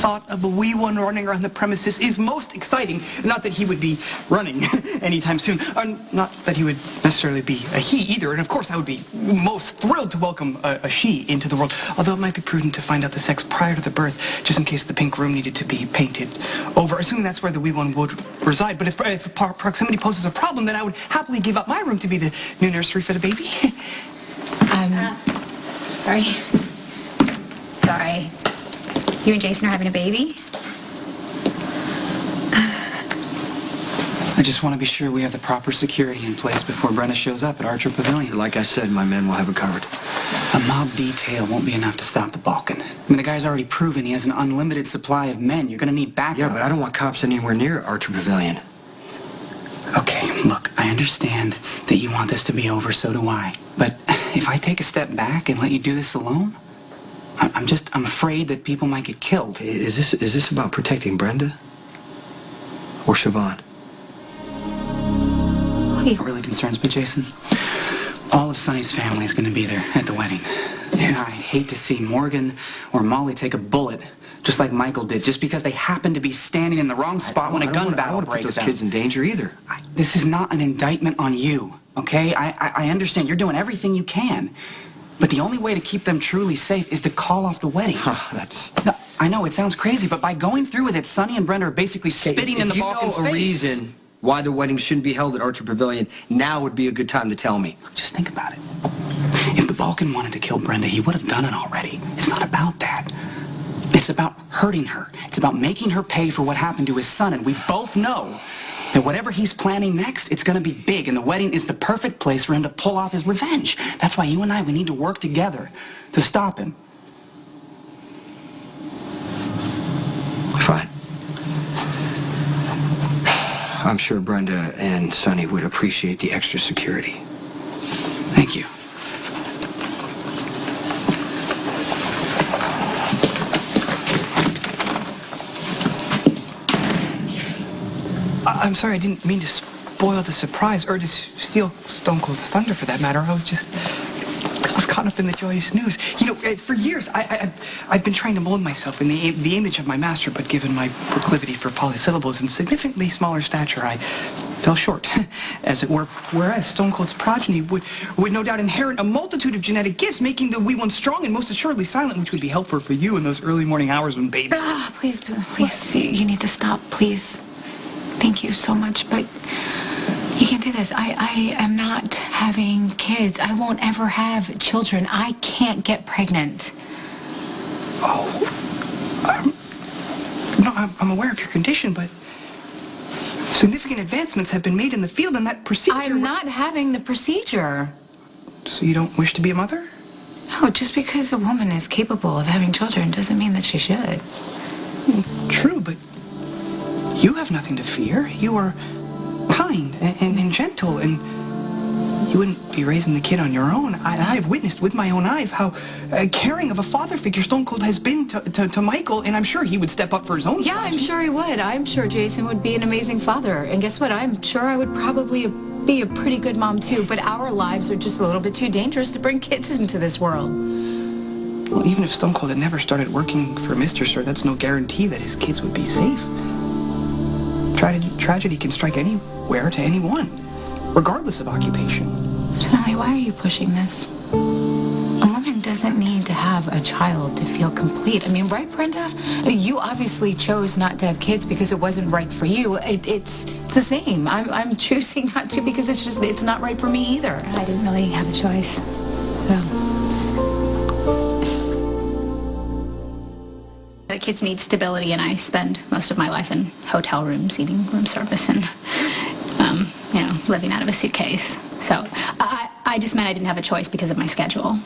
thought of a wee one running around the premises is most exciting. Not that he would be running anytime soon. Not that he would necessarily be a he either. And of course I would be most thrilled to welcome a she into the world. Although it might be prudent to find out the sex prior to the birth, just in case the pink room needed to be painted over, assuming that's where the wee one would reside. But if proximity poses a problem, then I would happily give up my room to be the new nursery for the baby. Sorry. Sorry. You and Jason are having a baby? I just want to be sure we have the proper security in place before Brenda shows up at Archer Pavilion. Like I said, my men will have it covered. A mob detail won't be enough to stop the Balkan. I mean, the guy's already proven he has an unlimited supply of men. You're going to need backup. Yeah, but I don't want cops anywhere near Archer Pavilion. Okay, look, I understand that you want this to be over, so do I. But if I take a step back and let you do this alone, I'm afraid that people might get killed. Is this about protecting Brenda? Or Siobhan? What really concerns me, Jason? All of Sonny's family is going to be there at the wedding. And I'd hate to see Morgan or Molly take a bullet, just like Michael did, just because they happen to be standing in the wrong spot when a gun battle breaks out. I don't want to put those kids in danger either. This is not an indictment on you, okay? I understand you're doing everything you can. But the only way to keep them truly safe is to call off the wedding. No, I know, it sounds crazy, but by going through with it, Sonny and Brenda are basically spitting in the Balkan's face. If you know a reason why the wedding shouldn't be held at Archer Pavilion, now would be a good time to tell me. Look, just think about it. If the Balkan wanted to kill Brenda, he would have done it already. It's not about that. It's about hurting her. It's about making her pay for what happened to his son, and we both know that whatever he's planning next, it's going to be big, and the wedding is the perfect place for him to pull off his revenge. That's why you and I, we need to work together to stop him. Fine. I'm sure Brenda and Sonny would appreciate the extra security. Thank you. I'm sorry, I didn't mean to spoil the surprise, or to steal Stone Cold's thunder for that matter. I was caught up in the joyous news. You know, for years, I've been trying to mold myself in the image of my master, but given my proclivity for polysyllables and significantly smaller stature, I fell short, as it were. Whereas Stone Cold's progeny would no doubt inherit a multitude of genetic gifts, making the wee one strong and most assuredly silent, which would be helpful for you in those early morning hours when baby... Please, you need to stop, please. Thank you so much, but you can't do this. I am not having kids. I won't ever have children. I can't get pregnant. Oh, I'm aware of your condition, but significant advancements have been made in the field, and that procedure... I'm not having the procedure. So you don't wish to be a mother? No, just because a woman is capable of having children doesn't mean that she should. True, but you have nothing to fear. You are kind and gentle, and you wouldn't be raising the kid on your own. I've witnessed with my own eyes how caring of a father figure Stone Cold has been to Michael, and I'm sure he would step up for his own Yeah, progeny. I'm sure he would. I'm sure Jason would be an amazing father. And guess what? I'm sure I would probably be a pretty good mom, too. But our lives are just a little bit too dangerous to bring kids into this world. Well, even if Stone Cold had never started working for Mr. Sir, that's no guarantee that his kids would be safe. Tragedy can strike anywhere to anyone, regardless of occupation. Smelly, why are you pushing this? A woman doesn't need to have a child to feel complete. I mean, right, Brenda? You obviously chose not to have kids because it wasn't right for you. It's the same. I'm choosing not to because it's not right for me either. I didn't really have a choice. The kids need stability, and I spend most of my life in hotel rooms, eating room service, and, living out of a suitcase. So I just meant I didn't have a choice because of my schedule.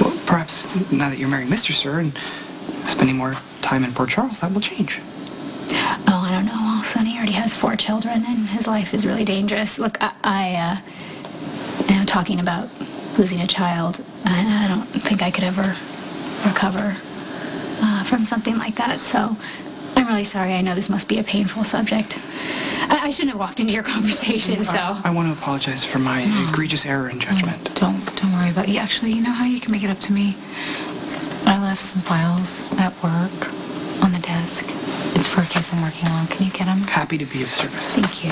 Well, perhaps now that you're marrying Mr. Sir and spending more time in Port Charles, that will change. Oh, I don't know. Well, Sonny already has 4 children, and his life is really dangerous. Look, talking about losing a child, I don't think I could ever recover from something like that, so I'm really sorry. I know this must be a painful subject. I shouldn't have walked into your conversation, so... I want to apologize for my egregious error in judgment. Don't worry about it. Actually, you know how you can make it up to me? I left some files at work on the desk. desk. It's for a case I'm working on. Can you get him? Happy to be of service. Thank you.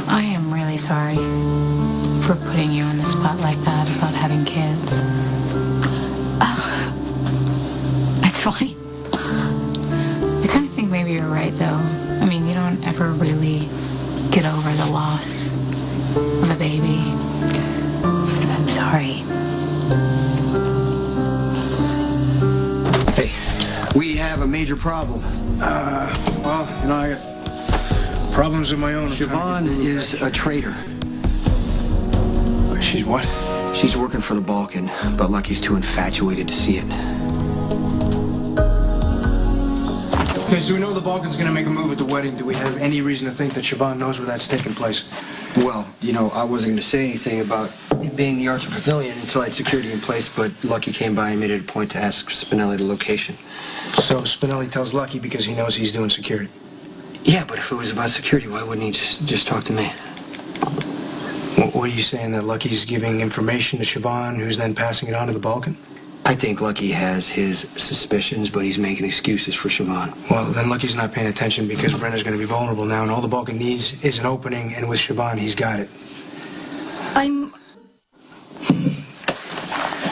I am really sorry for putting you on the spot like that about having kids. It's fine. I kind of think maybe you're right, though. I mean, you don't ever really get over the loss of a baby. So I'm sorry. Hey, we have a major problem. Well, you know, I got problems of my own. Siobhan is a traitor. She's what? She's working for the Balkan, but Lucky's too infatuated to see it. Okay, so we know the Balkan's gonna make a move at the wedding. Do we have any reason to think that Siobhan knows where that's taking place? Well, you know, I wasn't going to say anything about it being the Archer Pavilion until I had security in place, but Lucky came by and made it a point to ask Spinelli the location. So Spinelli tells Lucky because he knows he's doing security. Yeah, but if it was about security, why wouldn't he just talk to me? What are you saying, that Lucky's giving information to Siobhan, who's then passing it on to the Balkan? I think Lucky has his suspicions, but he's making excuses for Siobhan. Well, then Lucky's not paying attention because Brenda's gonna be vulnerable now, and all the Balkan needs is an opening, and with Siobhan, he's got it.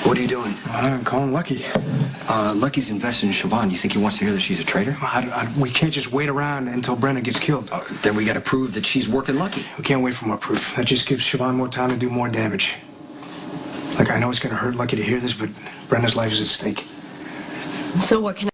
What are you doing? I'm calling Lucky. Lucky's invested in Siobhan. You think he wants to hear that she's a traitor? We can't just wait around until Brenda gets killed. Then we got to prove that she's working Lucky. We can't wait for more proof. That just gives Siobhan more time to do more damage. Like, I know it's gonna hurt Lucky to hear this, but Brenda's life is at stake. So what can